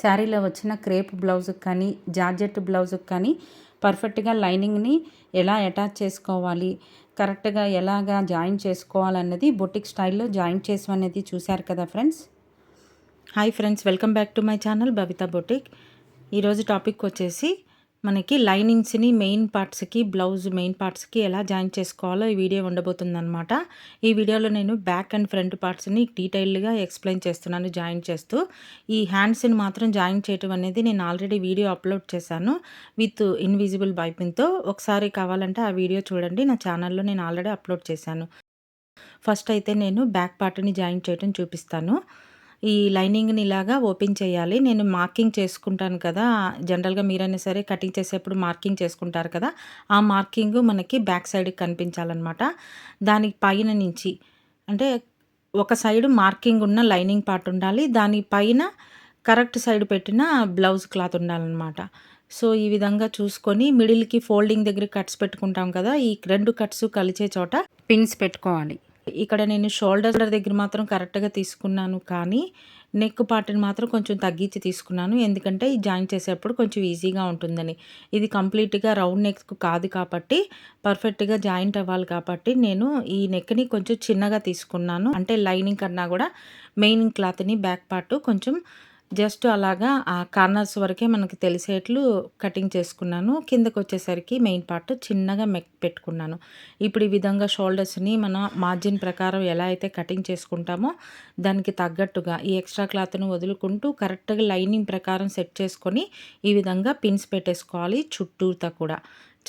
శారీలో వచ్చిన క్రేప్ బ్లౌజ్కి కానీ జార్జెట్ బ్లౌజ్కి కానీ పర్ఫెక్ట్గా లైనింగ్ని ఎలా అటాచ్ చేసుకోవాలి, కరెక్ట్గా ఎలాగా జాయిన్ చేసుకోవాలన్నది బొటిక్ స్టైల్లో జాయిన్ చేసాం అనేది చూశారు కదా friends. Hi friends, welcome back to my channel Babita boutique. ఈరోజు టాపిక్ వచ్చేసి మనకి లైనింగ్స్ని మెయిన్ పార్ట్స్కి, బ్లౌజ్ మెయిన్ పార్ట్స్కి ఎలా జాయిన్ చేసుకోవాలో ఈ వీడియో ఉండబోతుందన్నమాట. ఈ వీడియోలో నేను బ్యాక్ అండ్ ఫ్రంట్ పార్ట్స్ని డీటెయిల్డ్గా ఎక్స్ప్లెయిన్ చేస్తున్నాను జాయిన్ చేస్తూ. ఈ హ్యాండ్స్ని మాత్రం జాయిన్ చేయటం అనేది నేను ఆల్రెడీ వీడియో అప్లోడ్ చేశాను విత్ ఇన్విజిబుల్ పైపింగ్తో. ఒకసారి కావాలంటే ఆ వీడియో చూడండి, నా ఛానల్లో నేను ఆల్రెడీ అప్లోడ్ చేశాను. ఫస్ట్ అయితే నేను బ్యాక్ పార్ట్ని జాయిన్ చేయడం చూపిస్తాను. ఈ లైనింగ్ని ఇలాగా ఓపెన్ చేయాలి. నేను మార్కింగ్ చేసుకుంటాను కదా, జనరల్గా మీరైనా సరే కటింగ్ చేసేప్పుడు మార్కింగ్ చేసుకుంటారు కదా, ఆ మార్కింగ్ మనకి బ్యాక్ సైడ్కి కనిపించాలన్నమాట. దానికి పైన నుంచి అంటే ఒక సైడ్ మార్కింగ్ ఉన్న లైనింగ్ పార్ట్ ఉండాలి, దాని పైన కరెక్ట్ సైడ్ పెట్టిన బ్లౌజ్ క్లాత్ ఉండాలన్నమాట. సో ఈ విధంగా చూసుకొని మిడిల్కి ఫోల్డింగ్ దగ్గర కట్స్ పెట్టుకుంటాం కదా, ఈ 2 కట్స్ కలిసే చోట పిన్స్ పెట్టుకోవాలి. ఇక్కడ నేను షోల్డర్ దగ్గర మాత్రం కరెక్ట్గా తీసుకున్నాను, కానీ నెక్ పార్ట్ని మాత్రం కొంచెం తగ్గించి తీసుకున్నాను, ఎందుకంటే ఈ జాయిన్ చేసేటప్పుడు కొంచెం ఈజీగా ఉంటుందని. ఇది కంప్లీట్గా రౌండ్ నెక్ కాదు కాబట్టి పర్ఫెక్ట్గా జాయింట్ అవ్వాలి కాబట్టి నేను ఈ నెక్ని కొంచెం చిన్నగా తీసుకున్నాను. అంటే లైనింగ్ కన్నా కూడా మెయిన్ క్లాత్ని బ్యాక్ పార్ట్ కొంచెం జస్ట్ అలాగా ఆ కార్నర్స్ వరకే మనకి తెలిసేట్లు కటింగ్ చేసుకున్నాను. కిందకు వచ్చేసరికి మెయిన్ పార్ట్ చిన్నగా పెట్టుకున్నాను. ఇప్పుడు ఈ విధంగా షోల్డర్స్ని మన మార్జిన్ ప్రకారం ఎలా అయితే కటింగ్ చేసుకుంటామో దానికి తగ్గట్టుగా ఈ ఎక్స్ట్రా క్లాత్ను వదులుకుంటూ కరెక్ట్గా లైనింగ్ ప్రకారం సెట్ చేసుకొని ఈ విధంగా పిన్స్ పెట్టేసుకోవాలి. చుట్టూతా కూడా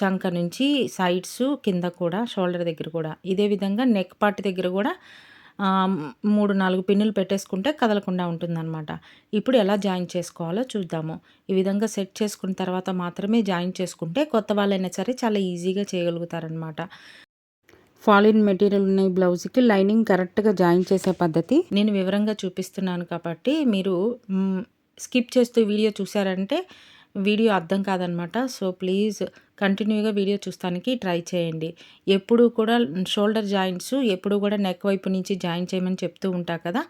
చంక నుంచి సైడ్స్ కింద కూడా షోల్డర్ దగ్గర కూడా ఇదే విధంగా నెక్ పార్ట్ దగ్గర కూడా 3-4 పిన్నులు పెట్టేసుకుంటే కదలకుండా ఉంటుందన్నమాట. ఇప్పుడు ఎలా జాయిన్ చేసుకోవాలో చూద్దాము. ఈ విధంగా సెట్ చేసుకున్న తర్వాత మాత్రమే జాయిన్ చేసుకుంటే కొత్త వాళ్ళైనా సరే చాలా ఈజీగా చేయగలుగుతారనమాట. ఫాలిన్ మెటీరియల్ ఉన్న బ్లౌజ్కి లైనింగ్ కరెక్ట్గా జాయిన్ చేసే పద్ధతి నేను వివరంగా చూపిస్తున్నాను కాబట్టి మీరు స్కిప్ చేస్తూ వీడియో చూసారంటే వీడియో అర్థం కాదనమాట. సో ప్లీజ్ కంటిన్యూగా వీడియో చూస్తానికి ట్రై చేయండి. ఎప్పుడు కూడా షోల్డర్ జాయింట్స్ ఎప్పుడు కూడా నెక్ వైపు నుంచి జాయిన్ చేయమని చెప్తూ ఉంటా కదా,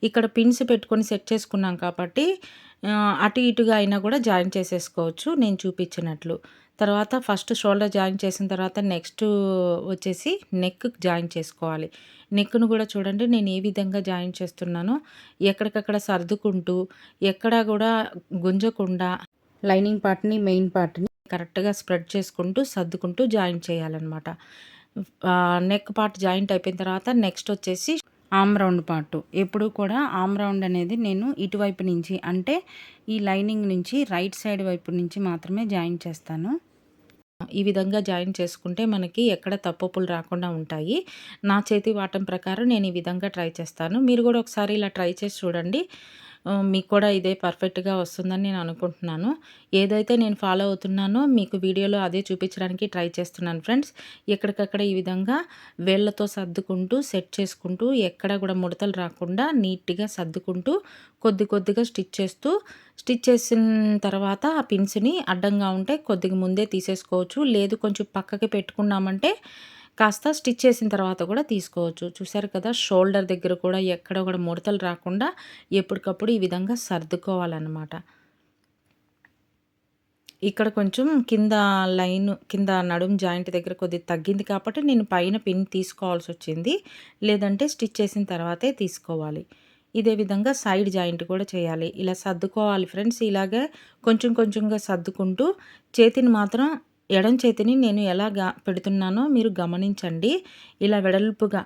ఇక్కడ పిన్స్ పెట్టుకొని సెట్ చేసుకున్నాం కాబట్టి అటు ఇటుగా అయినా కూడా జాయిన్ చేసేసుకోవచ్చు నేను చూపించినట్లు. తర్వాత ఫస్ట్ షోల్డర్ జాయిన్ చేసిన తర్వాత నెక్స్ట్ వచ్చేసి నెక్ జాయిన్ చేసుకోవాలి. నెక్ను కూడా చూడండి నేను ఏ విధంగా జాయిన్ చేస్తున్నానో, ఎక్కడికక్కడ సర్దుకుంటూ ఎక్కడా కూడా గుంజకుండా లైనింగ్ పార్ట్ని మెయిన్ పార్ట్ని కరెక్ట్గా స్ప్రెడ్ చేసుకుంటూ సర్దుకుంటూ జాయిన్ చేయాలన్నమాట. నెక్ పార్ట్ జాయింట్ అయిపోయిన తర్వాత నెక్స్ట్ వచ్చేసి ఆమ్ రౌండ్ పార్ట్. ఎప్పుడు కూడా ఆమ్ రౌండ్ అనేది నేను ఇటువైపు నుంచి అంటే ఈ లైనింగ్ నుంచి రైట్ సైడ్ వైపు నుంచి మాత్రమే జాయిన్ చేస్తాను. ఈ విధంగా జాయిన్ చేసుకుంటే మనకి ఎక్కడ తప్పులు రాకుండా ఉంటాయి. నా చేతి వాటం ప్రకారం నేను ఈ విధంగా ట్రై చేస్తాను. మీరు కూడా ఒకసారి ఇలా ట్రై చేసి చూడండి, మీకు కూడా ఇదే పర్ఫెక్ట్గా వస్తుందని నేను అనుకుంటున్నాను. ఏదైతే నేను ఫాలో అవుతున్నానో మీకు వీడియోలో అదే చూపించడానికి ట్రై చేస్తున్నాను ఫ్రెండ్స్. ఎక్కడికక్కడ ఈ విధంగా వేళ్ళతో సర్దుకుంటూ సెట్ చేసుకుంటూ ఎక్కడ కూడా ముడతలు రాకుండా నీట్గా సర్దుకుంటూ కొద్దిగా స్టిచ్ చేసిన తర్వాత ఆ పిన్స్ని అడ్డంగా ఉంటే కొద్దిగా ముందే తీసేసుకోవచ్చు, లేదు కొంచెం పక్కకి పెట్టుకున్నామంటే కాస్త స్టిచ్ చేసిన తర్వాత కూడా తీసుకోవచ్చు. చూసారు కదా, షోల్డర్ దగ్గర కూడా ఎక్కడ కూడా ముడతలు రాకుండా ఎప్పటికప్పుడు ఈ విధంగా సర్దుకోవాలన్నమాట. ఇక్కడ కొంచెం కింద నడుం జాయింట్ దగ్గర కొద్దిగా తగ్గింది కాబట్టి నేను పైన పిన్ తీసుకోవాల్సి వచ్చింది, లేదంటే స్టిచ్ చేసిన తర్వాతే తీసుకోవాలి. ఇదే విధంగా సైడ్ జాయింట్ కూడా చేయాలి. ఇలా సర్దుకోవాలి ఫ్రెండ్స్. ఇలాగే కొంచెంగా సర్దుకుంటూ చేతిని మాత్రం ఎడం చేతిని నేను ఎలా పెడుతున్నానో మీరు గమనించండి. ఇలా వెడల్పుగా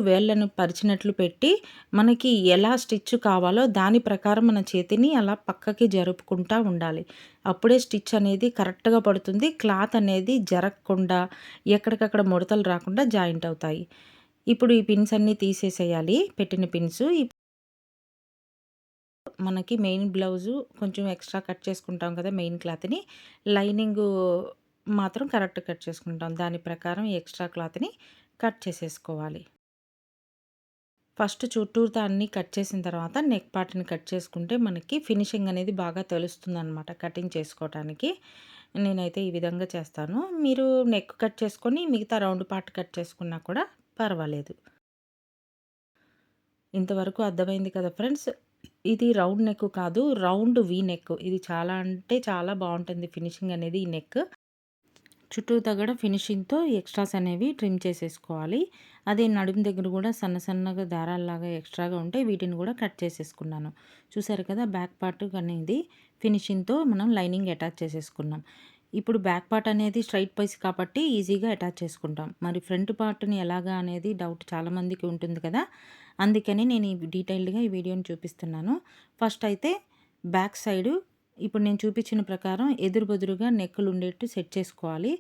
వేళ్ళను పరిచినట్లు పెట్టి మనకి ఎలా స్టిచ్ కావాలో దాని ప్రకారం మన చేతిని అలా పక్కకి జరుపుకుంటూ ఉండాలి. అప్పుడే స్టిచ్ అనేది కరెక్ట్గా పడుతుంది. క్లాత్ అనేది జరగకుండా ఎక్కడికక్కడ ముడతలు రాకుండా జాయింట్ అవుతాయి. ఇప్పుడు ఈ పిన్స్ అన్నీ తీసేసేయాలి, పెట్టిన పిన్స్. మనకి మెయిన్ బ్లౌజు కొంచెం ఎక్స్ట్రా కట్ చేసుకుంటాం కదా మెయిన్ క్లాత్ని, లైనింగు మాత్రం కరెక్ట్ కట్ చేసుకుంటాం. దాని ప్రకారం ఎక్స్ట్రా క్లాత్ని కట్ చేసేసుకోవాలి. ఫస్ట్ చుట్టూతా అన్నీ కట్ చేసిన తర్వాత నెక్ పార్ట్ని కట్ చేసుకుంటే మనకి ఫినిషింగ్ అనేది బాగా తెలుస్తుందన్నమాట కటింగ్ చేసుకోవటానికి. నేనైతే ఈ విధంగా చేస్తాను. మీరు నెక్ కట్ చేసుకొని మిగతా రౌండ్ పార్ట్ కట్ చేసుకున్నా కూడా పర్వాలేదు. ఇంతవరకు అర్థమైంది కదా ఫ్రెండ్స్. ఇది రౌండ్ నెక్ కాదు, రౌండ్ వీ నెక్. ఇది చాలా అంటే చాలా బాగుంటుంది ఫినిషింగ్ అనేది ఈ నెక్. చుట్టూతా కూడా ఫినిషింగ్‌తో ఎక్స్ట్రాస్ అనేవి ట్రిమ్ చేసేసుకోవాలి. అదే నడుము దగ్గర కూడా సన్న సన్నగా దారాల్లాగా ఎక్స్ట్రాగా ఉంటే వీటిని కూడా కట్ చేసేసుకున్నాను. చూసారు కదా బ్యాక్ పార్ట్ అనేది ఫినిషింగ్‌తో మనం లైనింగ్ అటాచ్ చేసేసుకున్నాం. ఇప్పుడు బ్యాక్ పార్ట్ అనేది స్ట్రైట్ పీస్ కాబట్టి ఈజీగా అటాచ్ చేసుకుంటాం. మరి ఫ్రంట్ పార్ట్‌ని ఎలాగా అనేది డౌట్ చాలామందికి ఉంటుంది కదా! అందుకని నేను డీటెయిల్డ్‌గా ఈ వీడియోని చూపిస్తున్నాను. ఫస్ట్ అయితే బ్యాక్ సైడు ఇప్పుడు నేను చూపించిన ప్రకారం ఎదురు బెదురుగా నెక్కులు ఉండేట్టు సెట్ చేసుకోవాలి.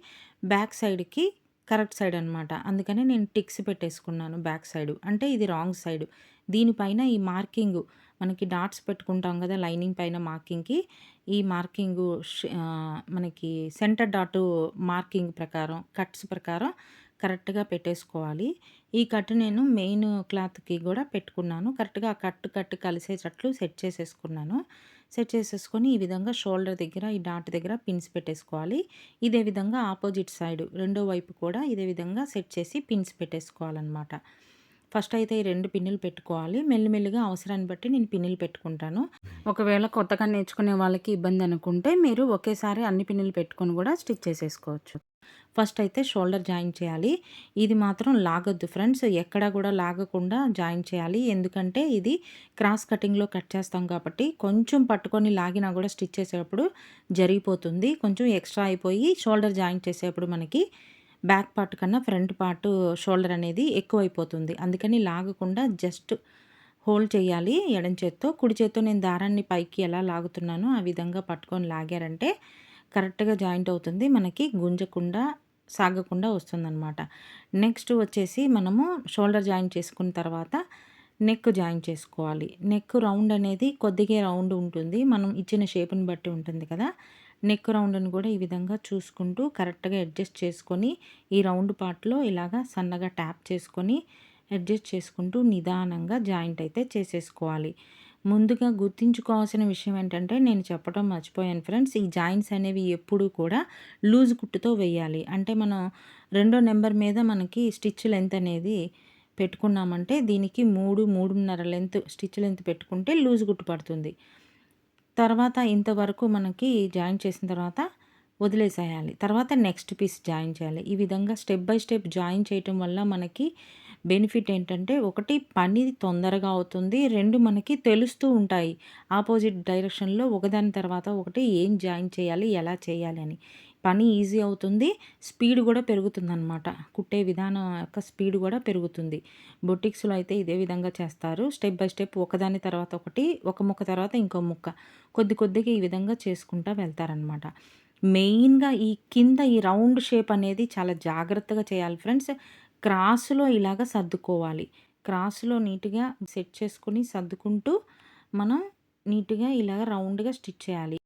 బ్యాక్ సైడ్‌కి కరెక్ట్ సైడ్ అనమాట. అందుకని నేను టిక్స్ పెట్టేసుకున్నాను బ్యాక్ సైడు. అంటే ఇది రాంగ్ సైడు. దీనిపైన ఈ మార్కింగు మనకి డాట్స్ పెట్టుకుంటాం కదా! లైనింగ్ పైన మార్కింగ్‌కి ఈ మార్కింగు మనకి సెంటర్ డాటు మార్కింగ్ ప్రకారం కట్స్ ప్రకారం కరెక్ట్‌గా పెట్టేసుకోవాలి. ఈ కట్ నేను మెయిన్ క్లాత్‌కి కూడా పెట్టుకున్నాను. కరెక్ట్‌గా ఆ కట్ కలిసేటట్లు సెట్ చేసేసుకున్నాను. సెట్ చేసేసుకొని ఈ విధంగా షోల్డర్ దగ్గర ఈ డాట్ దగ్గర పిన్స్ పెట్టేసుకోవాలి. ఇదే విధంగా ఆపోజిట్ సైడ్ రెండో వైపు కూడా ఇదే విధంగా సెట్ చేసి పిన్స్ పెట్టేసుకోవాలన్నమాట. ఫస్ట్ అయితే ఈ 2 పిన్నులు పెట్టుకోవాలి. మెల్లిమెల్లిగా అవసరాన్ని బట్టి నేను పిన్నులు పెట్టుకుంటాను. ఒకవేళ కొత్తగా నేర్చుకునే వాళ్ళకి ఇబ్బంది అనుకుంటే మీరు ఒకేసారి అన్ని పిన్నులు పెట్టుకొని కూడా స్టిచ్ చేసేసుకోవచ్చు. ఫస్ట్ అయితే షోల్డర్ జాయిన్ చేయాలి. ఇది మాత్రం లాగొద్దు ఫ్రెండ్స్. ఎక్కడా కూడా లాగకుండా జాయిన్ చేయాలి. ఎందుకంటే ఇది క్రాస్ కటింగ్‌లో కట్ చేస్తాం కాబట్టి కొంచెం పట్టుకొని లాగినా కూడా స్టిచ్ చేసేటప్పుడు జరిగిపోతుంది. కొంచెం ఎక్స్ట్రా అయిపోయి షోల్డర్ జాయిన్ చేసేటప్పుడు మనకి బ్యాక్ పార్ట్ కన్నా ఫ్రంట్ పార్ట్ షోల్డర్ అనేది ఎక్కువైపోతుంది. అందుకని లాగకుండా జస్ట్ హోల్డ్ చేయాలి ఎడమ చేత్తో. కుడి చేత్తో నేను దారాన్ని పైకి ఎలా లాగుతున్నానో ఆ విధంగా పట్టుకొని లాగారంటే కరెక్ట్‌గా జాయింట్ అవుతుంది. మనకి గుంజకుండా, సాగకుండా వస్తుందనమాట. నెక్స్ట్ వచ్చేసి మనము షోల్డర్ జాయిన్ చేసుకున్న తర్వాత నెక్ జాయిన్ చేసుకోవాలి. నెక్ రౌండ్ అనేది కొద్దిగా రౌండ్ ఉంటుంది. మనం ఇచ్చిన షేప్‌ని బట్టి ఉంటుంది కదా! నెక్ రౌండ్‌ని కూడా ఈ విధంగా చూసుకుంటూ కరెక్ట్‌గా అడ్జస్ట్ చేసుకొని ఈ రౌండ్ పార్ట్‌లో ఇలాగా సన్నగా ట్యాప్ చేసుకొని అడ్జస్ట్ చేసుకుంటూ నిదానంగా జాయింట్ అయితే చేసేసుకోవాలి. ముందుగా గుర్తుంచుకోవాల్సిన విషయం ఏంటంటే నేను చెప్పడం మర్చిపోయాను ఫ్రెండ్స్. ఈ జాయింట్స్ అనేవి ఎప్పుడూ కూడా లూజ్ కుట్టుతో వేయాలి. అంటే మనం రెండో నెంబర్ మీద మనకి స్టిచ్ లెంత్ అనేది పెట్టుకున్నామంటే దీనికి 3, 3.5 లెంత్ స్టిచ్ లెంత్ పెట్టుకుంటే లూజ్ కుట్టు పడుతుంది. తర్వాత ఇంతవరకు మనకి జాయిన్ చేసిన తర్వాత వదిలేసేయాలి. తర్వాత నెక్స్ట్ పీస్ జాయిన్ చేయాలి. ఈ విధంగా స్టెప్ బై స్టెప్ జాయిన్ చేయటం వల్ల మనకి బెనిఫిట్ ఏంటంటే ఒకటి పని తొందరగా అవుతుంది. 2 మనకి తెలుస్తూ ఉంటాయి. ఆపోజిట్ డైరెక్షన్‌లో ఒకదాని తర్వాత ఒకటి ఏం జాయిన్ చేయాలి, ఎలా చేయాలి అని. పని ఈజీ అవుతుంది. స్పీడ్ కూడా పెరుగుతుందనమాట. కుట్టే విధానం యొక్క స్పీడ్ కూడా పెరుగుతుంది. బొటిక్స్‌లో అయితే ఇదే విధంగా చేస్తారు. స్టెప్ బై స్టెప్ ఒకదాని తర్వాత ఒకటి, ఒక ముక్క తర్వాత ఇంకో ముక్క. కొద్దిగా ఈ విధంగా చేసుకుంటా వెళ్తారనమాట. మెయిన్‌గా ఈ కింద ఈ రౌండ్ షేప్ అనేది చాలా జాగ్రత్తగా చేయాలి ఫ్రెండ్స్. క్రాస్‌లో ఇలాగ సర్దుకోవాలి. క్రాస్‌లో నీట్‌గా సెట్ చేసుకొని సర్దుకుంటూ మనం నీట్‌గా ఇలాగ రౌండ్‌గా స్టిచ్ చేయాలి.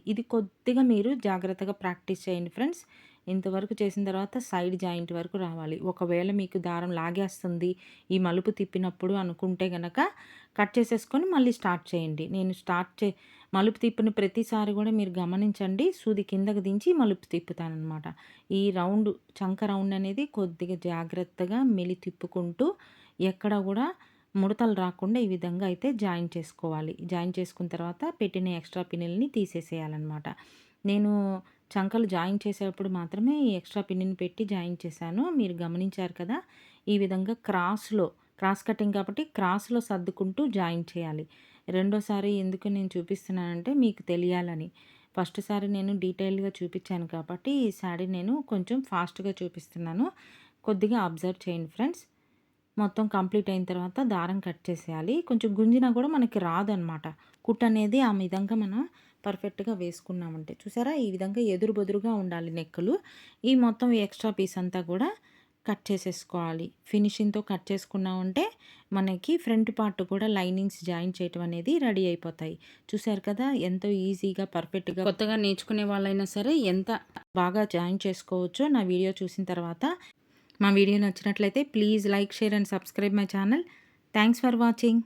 ఇది కొద్దిగా మీరు జాగ్రత్తగా ప్రాక్టీస్ చేయండి ఫ్రెండ్స్. ఇంతవరకు చేసిన తర్వాత సైడ్ జాయింట్ వరకు రావాలి. ఒకవేళ మీకు దారం లాగేస్తుంది ఈ మలుపు తిప్పినప్పుడు అనుకుంటే గనక కట్ చేసేసుకొని మళ్ళీ స్టార్ట్ చేయండి. నేను మలుపు తిప్పిన ప్రతిసారి కూడా మీరు గమనించండి. సూది కిందకి దించి మలుపు తిప్పుతాననమాట. ఈ రౌండ్ చంక రౌండ్ అనేది కొద్దిగా జాగ్రత్తగా మెలి తిప్పుకుంటూ ఎక్కడ కూడా ముడతలు రాకుండా ఈ విధంగా అయితే జాయిన్ చేసుకోవాలి. జాయిన్ చేసుకున్న తర్వాత పెట్టిన ఎక్స్ట్రా పిన్నులని తీసేసేయాలన్నమాట. నేను చంకలు జాయిన్ చేసేటప్పుడు మాత్రమే ఈ ఎక్స్ట్రా పిన్నుని పెట్టి జాయిన్ చేశాను. మీరు గమనించారు కదా! ఈ విధంగా క్రాస్ కటింగ్ కాబట్టి క్రాస్‌లో సర్దుకుంటూ జాయిన్ చేయాలి. రెండోసారి ఎందుకు నేను చూపిస్తున్నానంటే మీకు తెలియాలని. ఫస్ట్ సారి నేను డీటెయిల్డ్‌గా చూపించాను కాబట్టి ఈసారి నేను కొంచెం ఫాస్ట్‌గా చూపిస్తున్నాను. కొద్దిగా అబ్జర్వ్ చేయండి ఫ్రెండ్స్. మొత్తం కంప్లీట్ అయిన తర్వాత దారం కట్ చేసేయాలి. కొంచెం గుంజినా కూడా మనకి రాదనమాట. కుట్టు అనేది ఆ విధంగా మనం పర్ఫెక్ట్‌గా వేసుకున్నామంటే. చూసారా? ఈ విధంగా ఎదురు బెదురుగా ఉండాలి నెక్కులు. ఈ మొత్తం ఎక్స్ట్రా పీస్ అంతా కూడా కట్ చేసేసుకోవాలి. ఫినిషింగ్‌తో కట్ చేసుకున్నామంటే మనకి ఫ్రంట్ పార్ట్ కూడా లైనింగ్స్ జాయిన్ చేయటం అనేది రెడీ అయిపోతాయి. చూసారు కదా! ఎంతో ఈజీగా పర్ఫెక్ట్‌గా కొత్తగా నేర్చుకునే వాళ్ళైనా సరే ఎంత బాగా జాయిన్ చేసుకోవచ్చో నా వీడియో చూసిన తర్వాత. మా వీడియో నచ్చినట్లయితే please like, share and subscribe my channel. Thanks for watching.